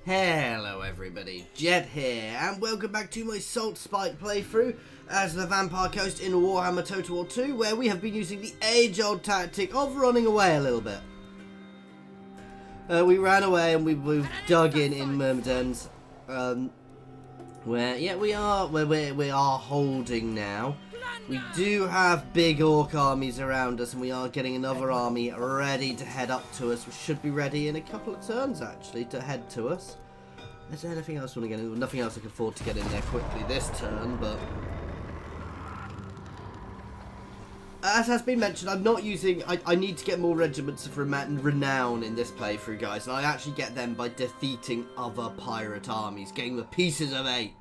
Hello everybody, Jet here, and welcome back to my Saltspite playthrough as the Vampire Coast in Warhammer Total War 2, where we have been using the age-old tactic of running away a little bit. We ran away and we dug in Myrmidons, where we are holding now. We do have big orc armies around us, and we are getting another army ready to head up to us. We should be ready in a couple of turns, actually, to head to us. Is there anything else I want to get in? Nothing else I can afford to get in there quickly this turn, but... as has been mentioned, I'm not using... I need to get more regiments of renown in this playthrough, guys. And I actually get them by defeating other pirate armies, getting the pieces of 8.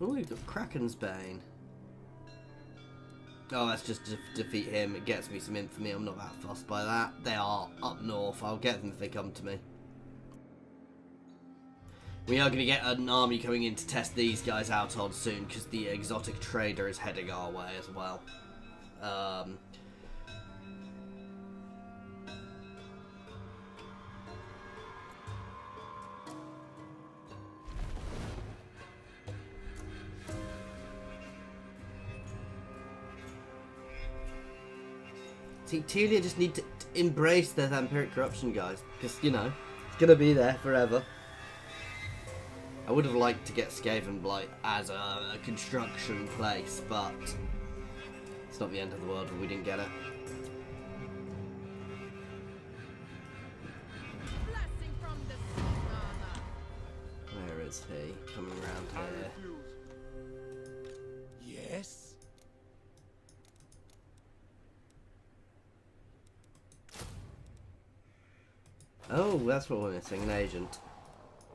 Oh, we've got Kraken's Bane. Oh, let's just defeat him. It gets me some infamy. I'm not that fussed by that. They are up north. I'll get them if they come to me. We are going to get an army coming in to test these guys out on soon, because the exotic trader is heading our way as well. See, Telia just need to embrace their vampiric corruption, guys, because, you know, it's going to be there forever. I would have liked to get Skaven Blight as a construction place, but it's not the end of the world if we didn't get it. Where is he? Coming around here. Yes? Oh, that's what we're missing, an agent.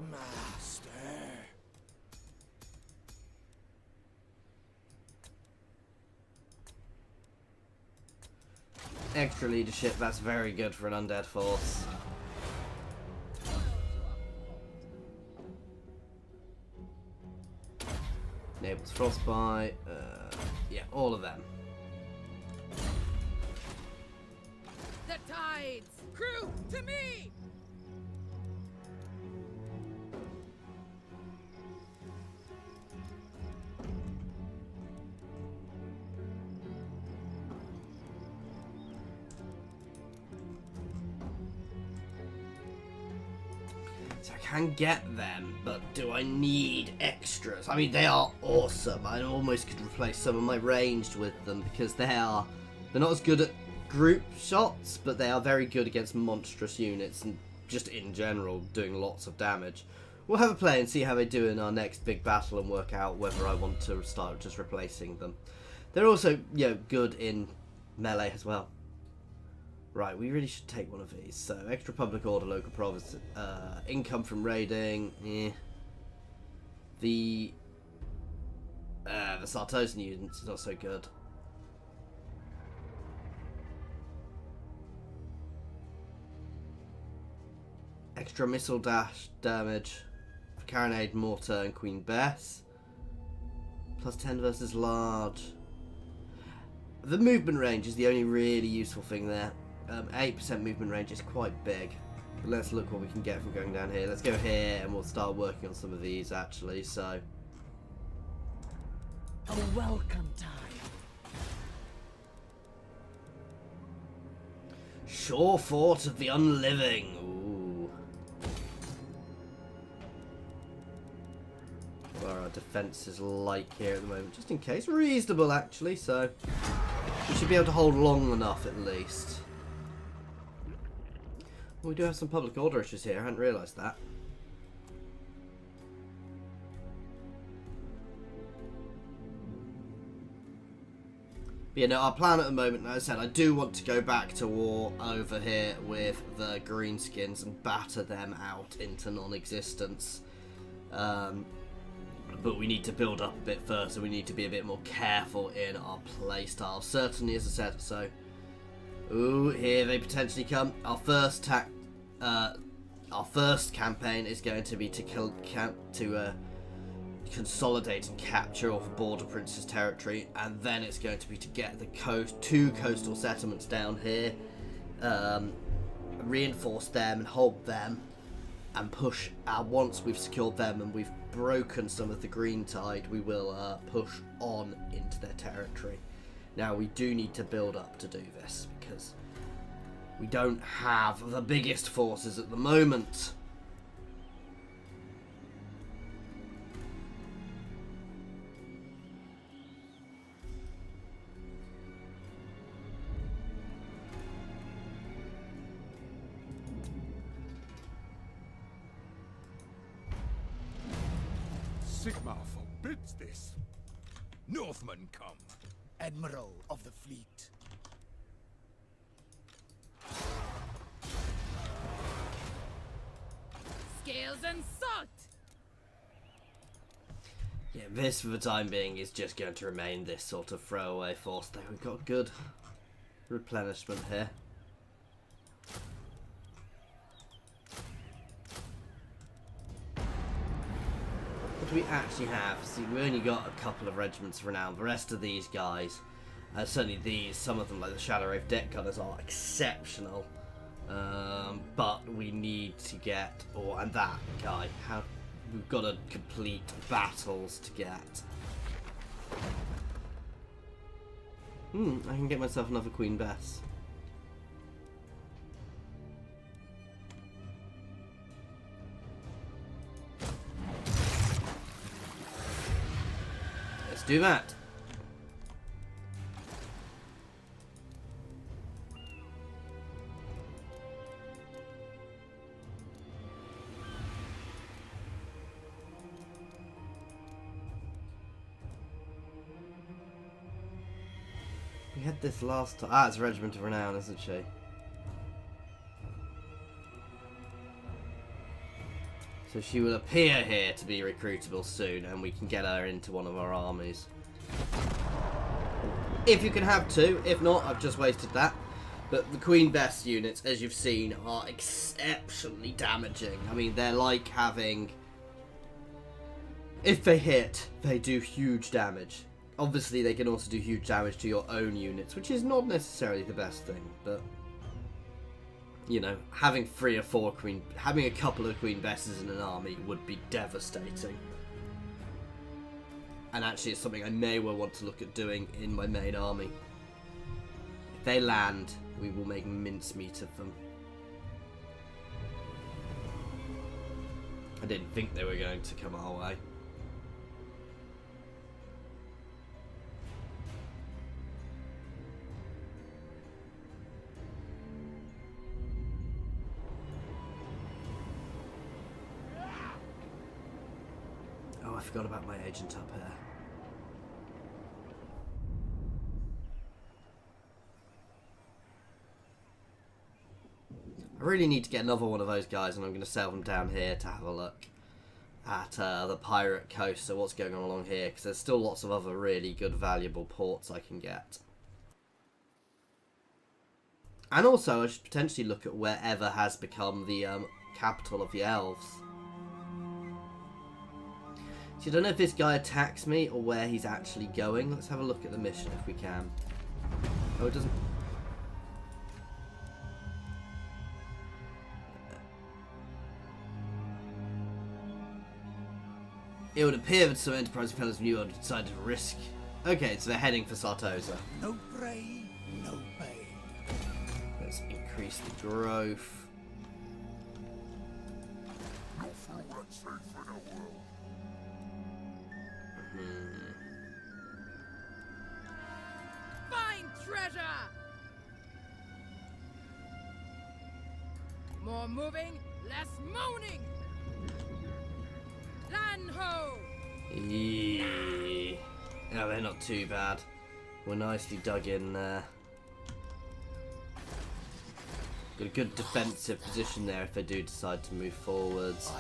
Master. Extra leadership, that's very good for an undead force. Enables frostbite, yeah, all of them. The tides! Crew, to me! So I can get them, but do I need extras? I mean, they are awesome. I almost could replace some of my ranged with them, because they're not as good at group shots, but they are very good against monstrous units and just in general doing lots of damage. We'll have a play and see how they do in our next big battle and work out whether I want to start just replacing them. They're also, you know, good in melee as well. Right, we really should take one of these. So, extra public order, local province, income from raiding, The Sartosa units is not so good. Extra missile dash damage for Carronade, Mortar, and Queen Bess. Plus 10 versus large. The movement range is the only really useful thing there. 8% movement range is quite big. But let's look what we can get from going down here. Let's go here and we'll start working on some of these actually. So, A welcome time. Shore Fort of the Unliving. Ooh. Where our defense is like here at the moment, just in case. Reasonable actually, so we should be able to hold long enough at least. Well, we do have some public order issues here, I hadn't realised that. But yeah, no, our plan at the moment, as I said, I do want to go back to war over here with the greenskins and batter them out into non-existence. But we need to build up a bit first, so we need to be a bit more careful in our playstyle. Certainly, as I said, so... Ooh, here they potentially come. Our first campaign is going to be to consolidate and capture off Border Prince's territory, and then it's going to be to get the two coastal settlements down here, reinforce them and hold them, and push. Once we've secured them and we've broken some of the green tide, we will push on into their territory. Now we do need to build up to do this because we don't have the biggest forces at the moment. Sigmar forbids this. Northmen come. Admiral of the fleet. Scales and salt! Yeah, this for the time being is just going to remain this sort of throwaway force. There, we've got good replenishment here. What do we actually have? See, we only got a couple of regiments of renown. The rest of these guys, certainly these, some of them like the Shadow Wraith deck gunners are exceptional. But we need to get, and that guy, we've got to complete battles to get. I can get myself another Queen Bess. Let's do that. We had this last time. It's Regiment of Renown, isn't she? So she will appear here to be recruitable soon, and we can get her into one of our armies. If you can have two. If not, I've just wasted that. But the Queen Bess units, as you've seen, are exceptionally damaging. I mean, they're like having... If they hit, they do huge damage. Obviously, they can also do huge damage to your own units, which is not necessarily the best thing, but... You know, having having a couple of Queen Besses in an army would be devastating. And actually, it's something I may well want to look at doing in my main army. If they land, we will make mincemeat of them. I didn't think they were going to come our way. Oh, I forgot about my agent up here. I really need to get another one of those guys, and I'm going to sail them down here to have a look at the pirate coast, so what's going on along here, because there's still lots of other really good, valuable ports I can get. And also, I should potentially look at wherever has become the capital of the elves. So I don't know if this guy attacks me or where he's actually going. Let's have a look at the mission if we can. Oh, it doesn't... It would appear that some enterprising fellows knew I'd decided to risk. Okay, so they're heading for Sartosa. No prey, no pay. Let's increase the growth. Find treasure! More moving, less moaning! Land ho! No, they're not too bad. We're nicely dug in there. Got a good defensive position there if they do decide to move forwards.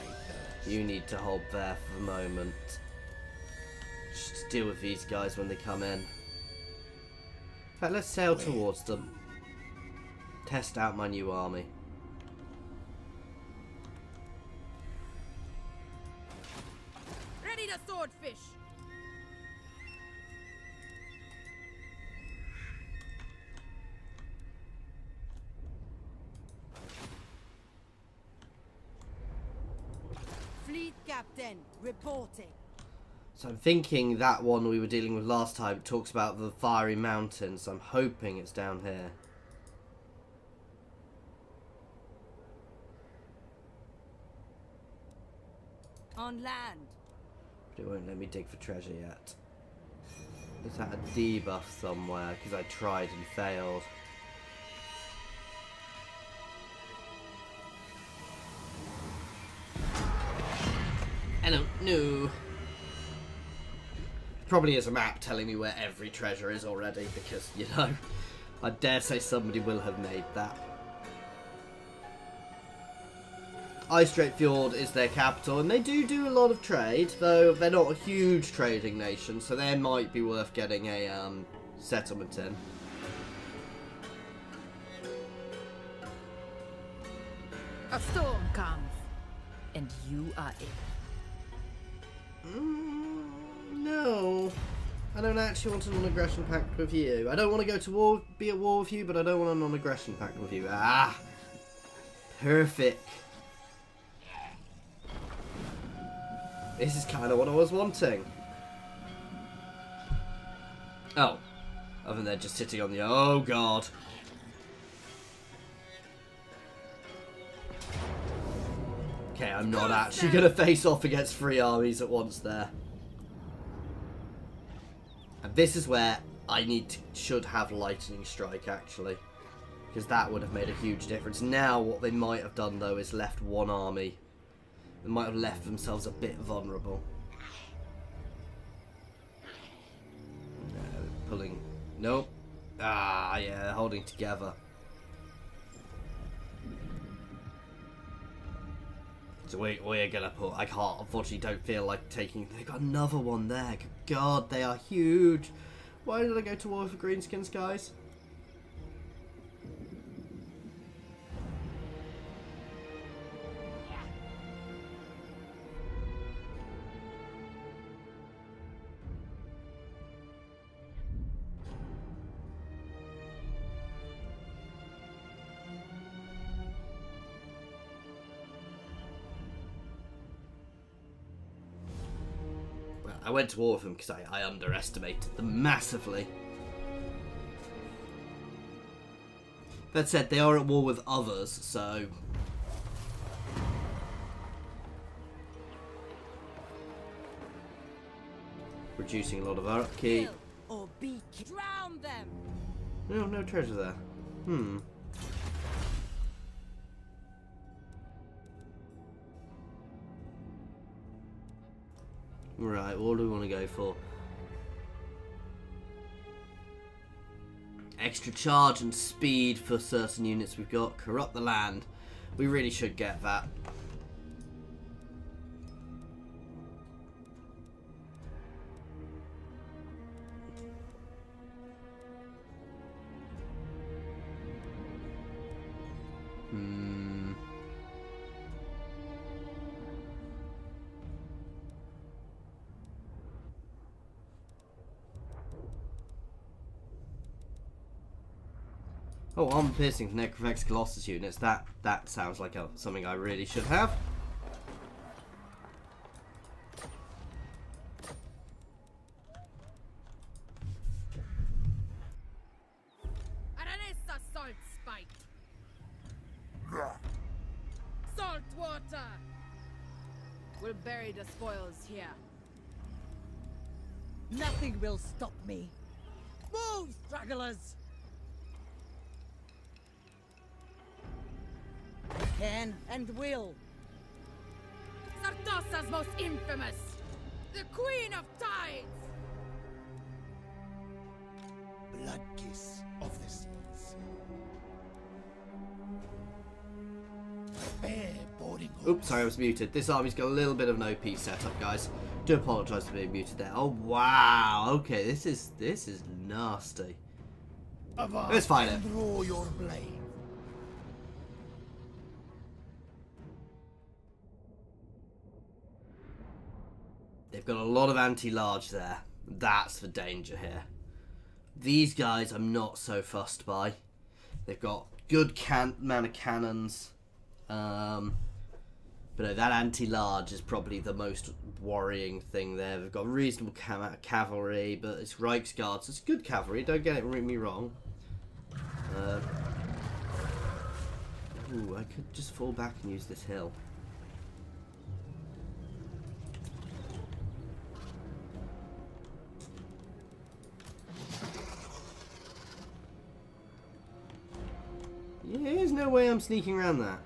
You need to hold there for the moment. Just deal with these guys when they come in. In fact, let's sail towards them. Test out my new army. Ready to swordfish! Fleet captain, reporting. So I'm thinking that one we were dealing with last time talks about the fiery mountains. I'm hoping it's down here. On land. But it won't let me dig for treasure yet. Is that a debuff somewhere? Because I tried and failed. I don't know. Probably is a map telling me where every treasure is already, because, you know, I dare say somebody will have made that. Ice Strait Fjord is their capital, and they do a lot of trade, though they're not a huge trading nation, so they might be worth getting a settlement in. A storm comes, and you are it. No, I don't actually want a non-aggression pact with you. I don't want to go to war, be at war with you, but I don't want a non-aggression pact with you. Ah, perfect. This is kind of what I was wanting. Oh, other than they're just sitting on the... Oh, God. Okay, I'm not actually going to face off against 3 armies at once there. And this is where I should have Lightning Strike, actually. Because that would have made a huge difference. Now, what they might have done, though, is left 1 army. They might have left themselves a bit vulnerable. Pulling... Nope. Ah, yeah, they're holding together. So we're gonna put... I can't, unfortunately, don't feel like taking... They've got another one there. Good God, they are huge. Why did I go to war for greenskins, guys? I went to war with them because I underestimated them massively. That said, they are at war with others, so... Reducing a lot of our upkeep. Or be drown them. No treasure there. Right, what do we want to go for? Extra charge and speed for certain units we've got. Corrupt the land. We really should get that. Oh, armor piercing for Necrovex Colossus units. That sounds like something I really should have. Aranessa Saltspite. Salt water. We'll bury the spoils here. Nothing will stop me. Move, stragglers! Can and will. Sartosa's most infamous. The Queen of Tides. Blood kiss of the seas. Bear boarding hooks. Oops, sorry, I was muted. This army's got a little bit of an OP setup, guys. Do apologise for being muted there. Oh wow. Okay, this is nasty. Avast Let's fight it. and draw your blade. They've got a lot of anti-large there. That's the danger here. These guys I'm not so fussed by. They've got good amount of cannons. But no, that anti-large is probably the most worrying thing there. They've got reasonable cavalry, but it's Reichsguards. It's good cavalry, don't get me wrong. Ooh, I could just fall back and use this hill. Yeah, there's no way I'm sneaking around that.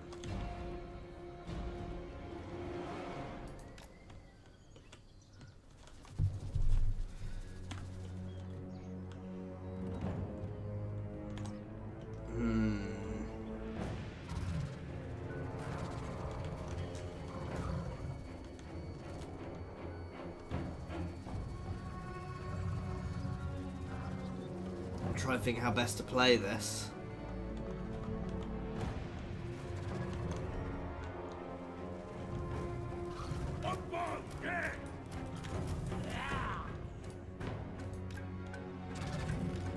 Trying to think how best to play this.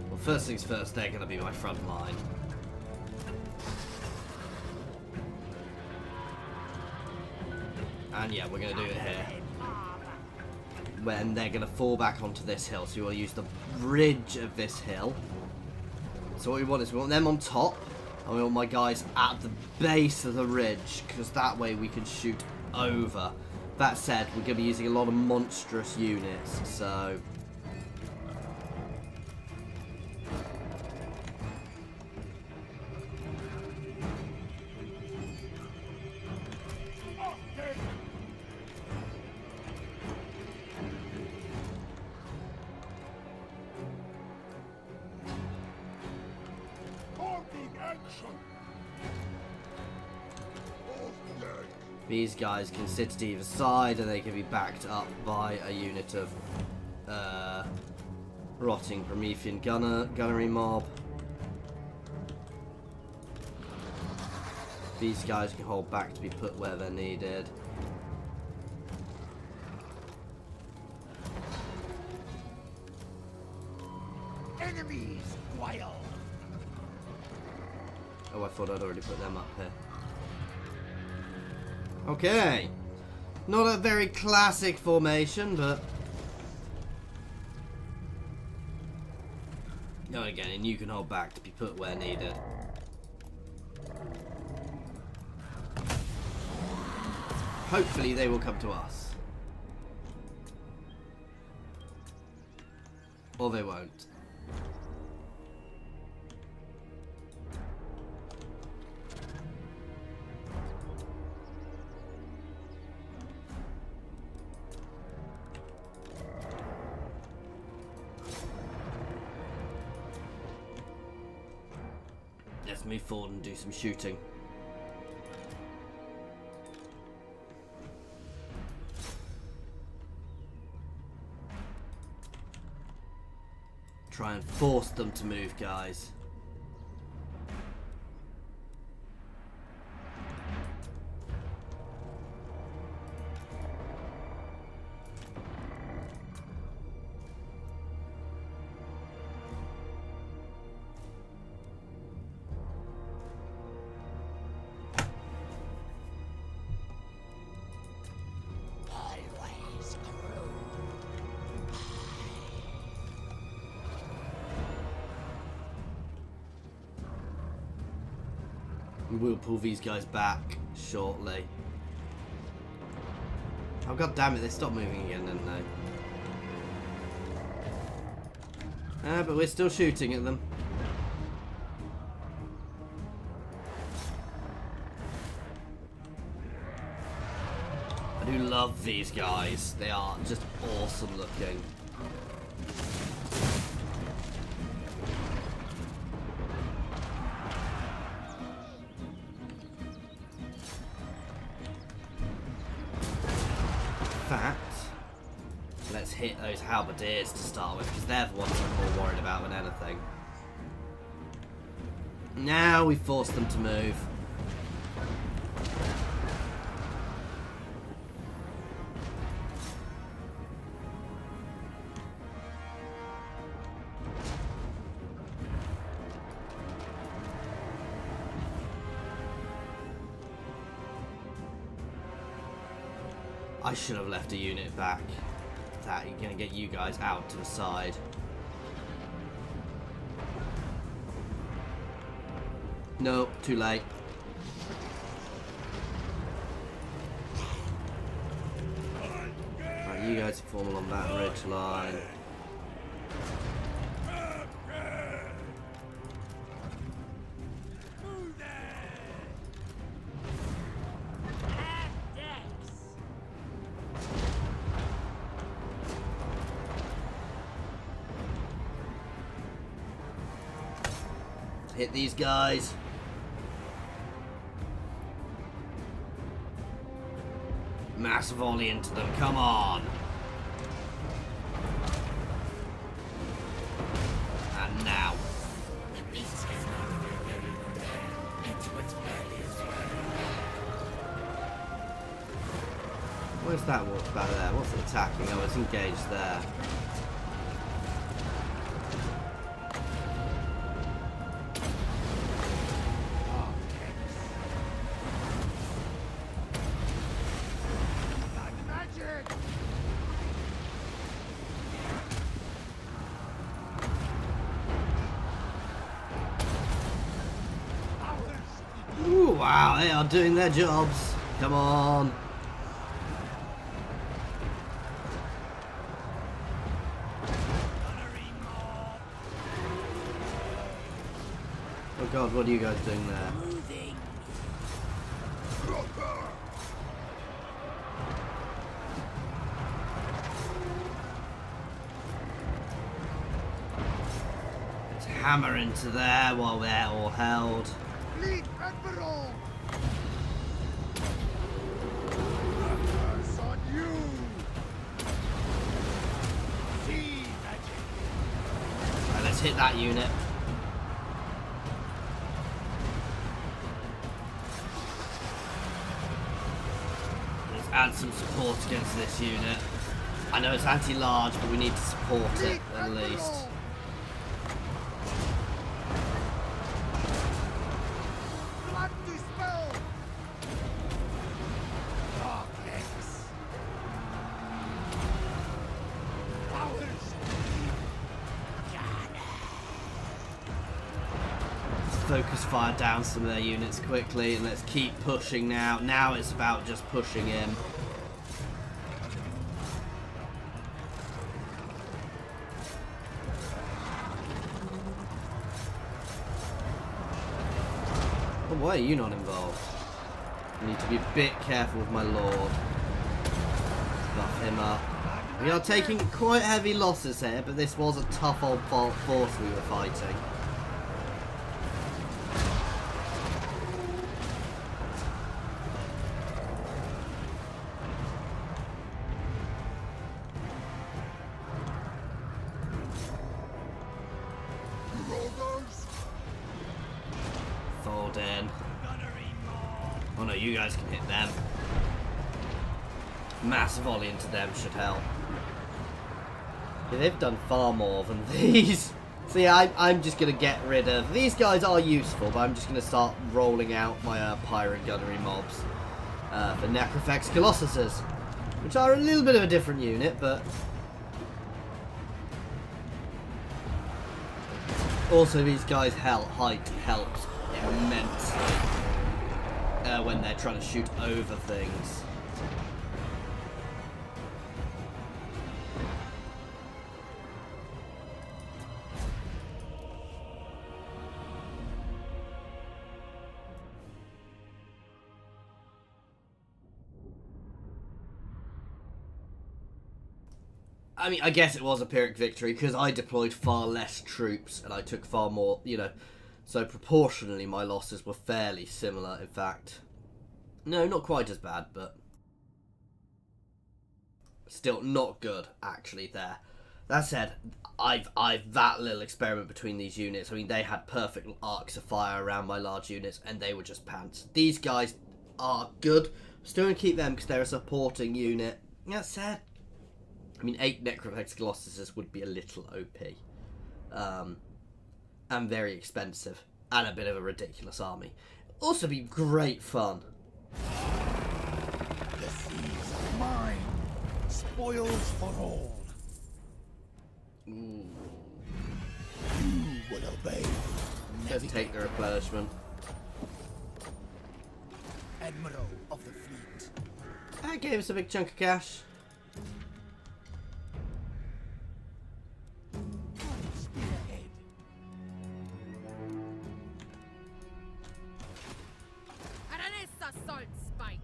Well, first things first, they're going to be my front line. And yeah, we're going to do it here. When they're going to fall back onto this hill, so we'll use the ridge of this hill. So what we want is we want them on top, and we want my guys at the base of the ridge, because that way we can shoot over. That said, we're going to be using a lot of monstrous units, so... These guys can sit to either side, and they can be backed up by a unit of rotting Promethean gunnery mob. These guys can hold back to be put where they're needed. Enemies, wild. Oh, I thought I'd already put them up here. Okay. Not a very classic formation, but... No, again, and you can hold back to be put where needed. Hopefully they will come to us. Or they won't. Let's move forward and do some shooting. Try and force them to move, guys. We'll pull these guys back shortly. Oh, god damn it, they stopped moving again, didn't they? But we're still shooting at them. I do love these guys. They are just awesome looking. Let's hit those halberdiers to start with, because they're the ones I'm more worried about than anything. Now we force them to move. I should have left a unit back. That you're gonna get you guys out to the side. No, too late. Right, you guys form along that ridge line. Hit these guys. Mass volley into them, come on. And now. Where's that wolf back there? What's it attacking? Oh, it's engaged there. Ooh, wow, they are doing their jobs. Come on. Oh god, what are you guys doing there? Let's hammer into there while they're all held. Lead Admiral! Curse on you! Sea magic! Right, let's hit that unit. Let's add some support against this unit. I know it's anti-large, but we need to support it at least. Blood dispel! Darkness! Powers! Let's focus fire down some of their units quickly, and let's keep pushing now. Now it's about just pushing in. Oh, why are you not involved? I need to be a bit careful with my lord. Buff him up. We are taking quite heavy losses here, but this was a tough old force we were fighting. Rovers! Fold in. Oh no, you guys can hit them. Mass volley into them should help. Yeah, they've done far more than these. So yeah, I'm just going to get rid of... These guys are useful, but I'm just going to start rolling out my pirate gunnery mobs. For Necrofex Colossuses. Which are a little bit of a different unit, but... Also, these guys' height helps immensely when they're trying to shoot over things. I mean, I guess it was a Pyrrhic victory because I deployed far less troops and I took far more, you know, so proportionally my losses were fairly similar, in fact. No, not quite as bad, but still not good, actually, there. That said, I've that little experiment between these units. I mean, they had perfect arcs of fire around my large units and they were just pants. These guys are good. Still going to keep them because they're a supporting unit. That said, I mean, 8 Necrofex Colossuses would be a little OP. And very expensive. And a bit of a ridiculous army. Also be great fun. The seas are mine! Spoils for all. Ooh. You will obey. Let's take the replenishment. Admiral of the fleet. That gave us a big chunk of cash. Spearhead. Aranessa Saltspite.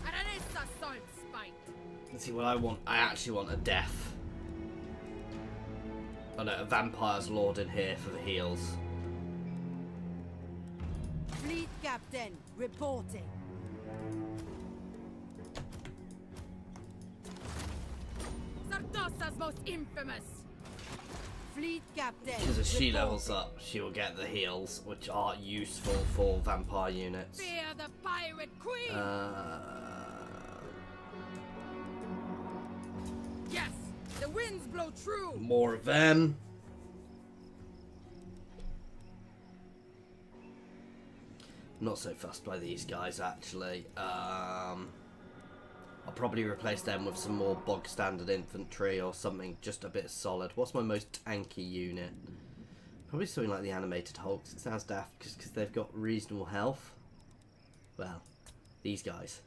Aranessa Saltspite. Let's see what I want. I actually want a death. Oh no, a vampire's lord in here for the heals. Fleet captain, reporting. Sartosa's most infamous. Fleet captain. Because as she reporting. levels up, she will get the heals, which are useful for vampire units. Fear the pirate queen. Yes, the winds blow true. More of them. Not so fussed by these guys, actually. I'll probably replace them with some more bog standard infantry or something just a bit solid. What's my most tanky unit? Probably something like the animated hulks. It sounds daft because they've got reasonable health. Well, these guys.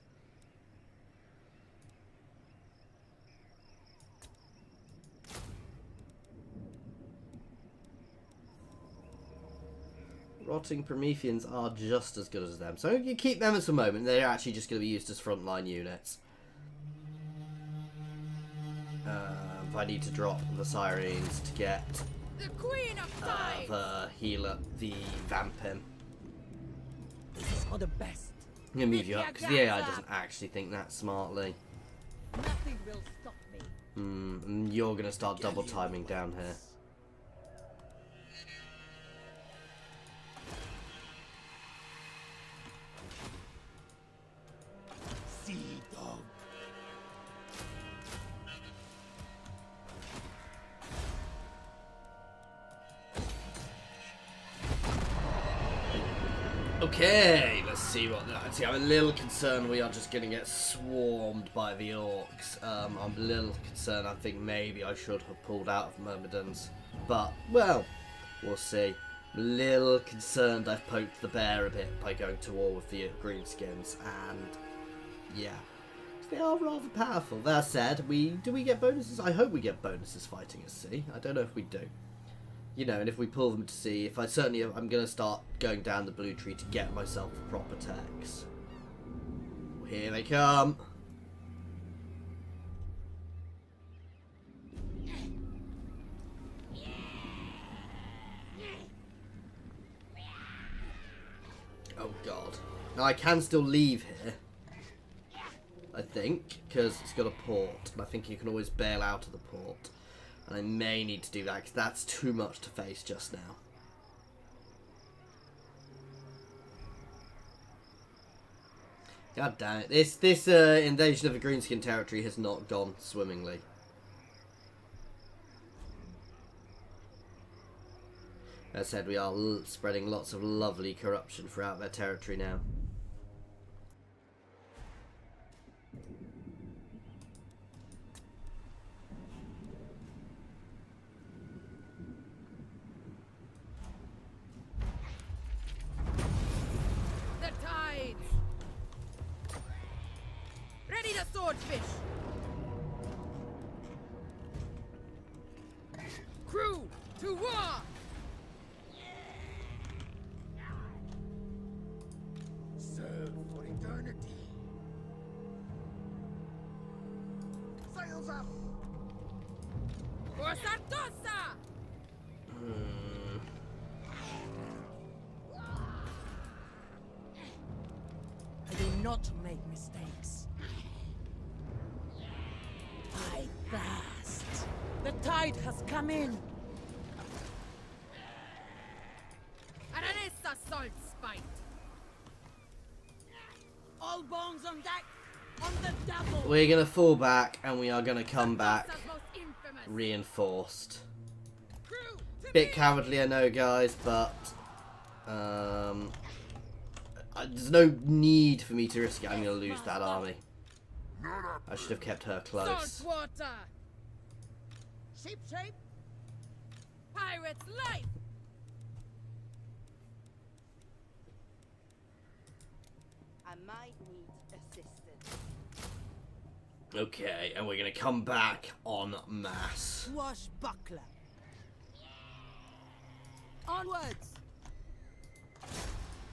Rotting Prometheans are just as good as them. So you keep them at the moment. They're actually just going to be used as frontline units. If I need to drop the Sirens to get The queen of tides. the healer, the vampin. This is for the best. I'm going to move you up because the AI doesn't actually think that smartly. Nothing will stop me. And you're going to start double timing down here. Sea dog. Okay, let's see what that. See, I'm a little concerned we are just going to get swarmed by the orcs. I'm a little concerned. I think maybe I should have pulled out of Myrmidons. But, well, we'll see. I'm a little concerned I've poked the bear a bit by going to war with the greenskins. And, yeah. They are rather powerful. That said, do we get bonuses? I hope we get bonuses fighting at sea. I don't know if we do. You know, and if we pull them to sea, if I certainly, I'm going to start going down the blue tree to get myself proper techs. Here they come. Oh god. Now I can still leave here. I think, because it's got a port, and I think you can always bail out of the port. And I may need to do that, because that's too much to face just now. God damn it. This invasion of the Greenskin territory has not gone swimmingly. As I said, we are spreading lots of lovely corruption throughout their territory now. The tides. Ready the swordfish. Crew to war. Serve for eternity. Sails up. For Sartosa. I do not make mistakes. I fast. The tide has come in. Aranessa Saltspite. All bones on deck. On the double. We're going to fall back, and we are going to come back Sartosa's most infamous. reinforced. Crew, to Bit me. cowardly, I know, guys, but there's no need for me to risk it. I'm going to lose that army. I should have kept her close. Salt water. Ship shape. Pirate's life. I might need assistance. Okay, and we're going to come back en masse. Swashbuckler. Onwards.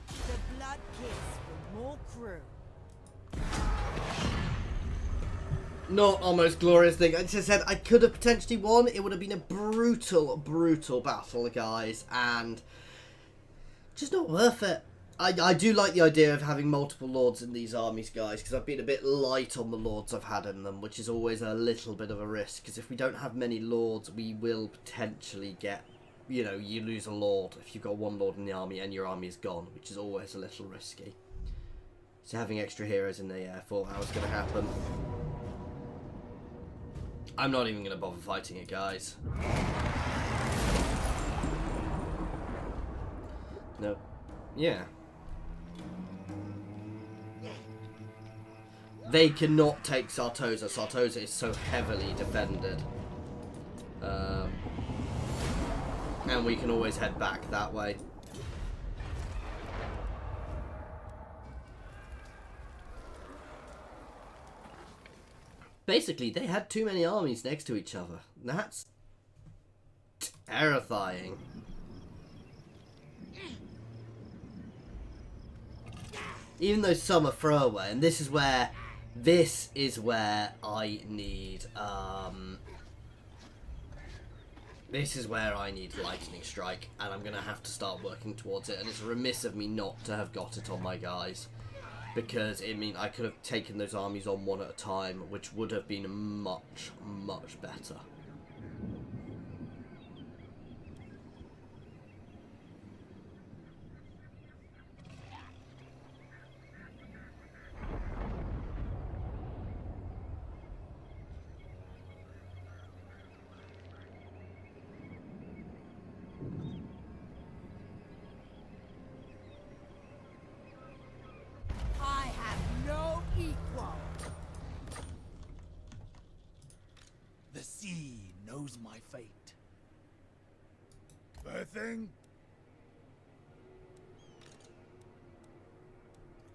The blood kiss for more crew. Not our most glorious thing. As I said, I could have potentially won. It would have been a brutal, brutal battle, guys, and just not worth it. I do like the idea of having multiple lords in these armies, guys, because I've been a bit light on the lords I've had in them, which is always a little bit of a risk, because if we don't have many lords, we will potentially get, you know, you lose a lord if you've got one lord in the army and your army is gone, which is always a little risky. So having extra heroes in there, yeah, I thought that was going to happen. I'm not even going to bother fighting it, guys. Nope. Yeah. They cannot take Sartosa. Sartosa is so heavily defended. And we can always head back that way. Basically, they had too many armies next to each other. That's terrifying. Even though some are throwaway, and this is where I need lightning strike, and I'm gonna have to start working towards it. And it's remiss of me not to have got it on my guys, because it means I could have taken those armies on one at a time, which would have been much, much better. I have no equal. The sea knows my fate. Birthing?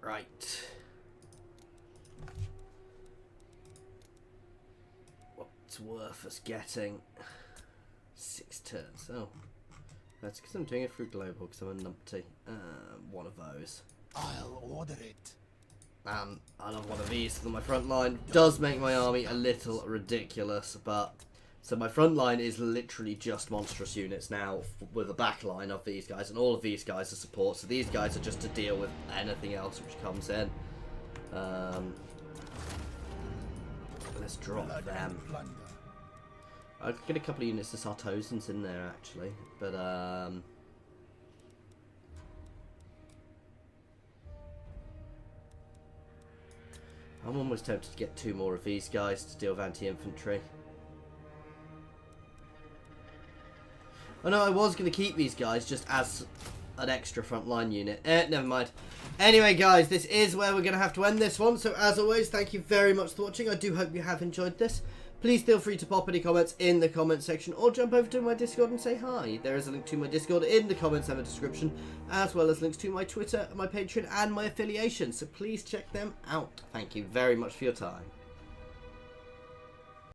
Right. What's worth us getting? 6 turns. Oh. That's because I'm doing it through global, because I'm a numpty. One of those. I'll order it. And I love one of these for my front line. Does make my army a little ridiculous, but so my front line is literally just monstrous units now with a back line of these guys, and all of these guys are support. So these guys are just to deal with anything else which comes in. Let's drop Blood them. and plunder. I could get a couple of units of Sartosans in there actually, but I'm almost tempted to get 2 more of these guys to deal with anti-infantry. Oh no, I was going to keep these guys just as an extra frontline unit. Never mind. Anyway, guys, this is where we're going to have to end this one. So as always, thank you very much for watching. I do hope you have enjoyed this. Please feel free to pop any comments in the comment section or jump over to my Discord and say hi. There is a link to my Discord in the comments and the description, as well as links to my Twitter, my Patreon and my affiliations. So please check them out. Thank you very much for your time.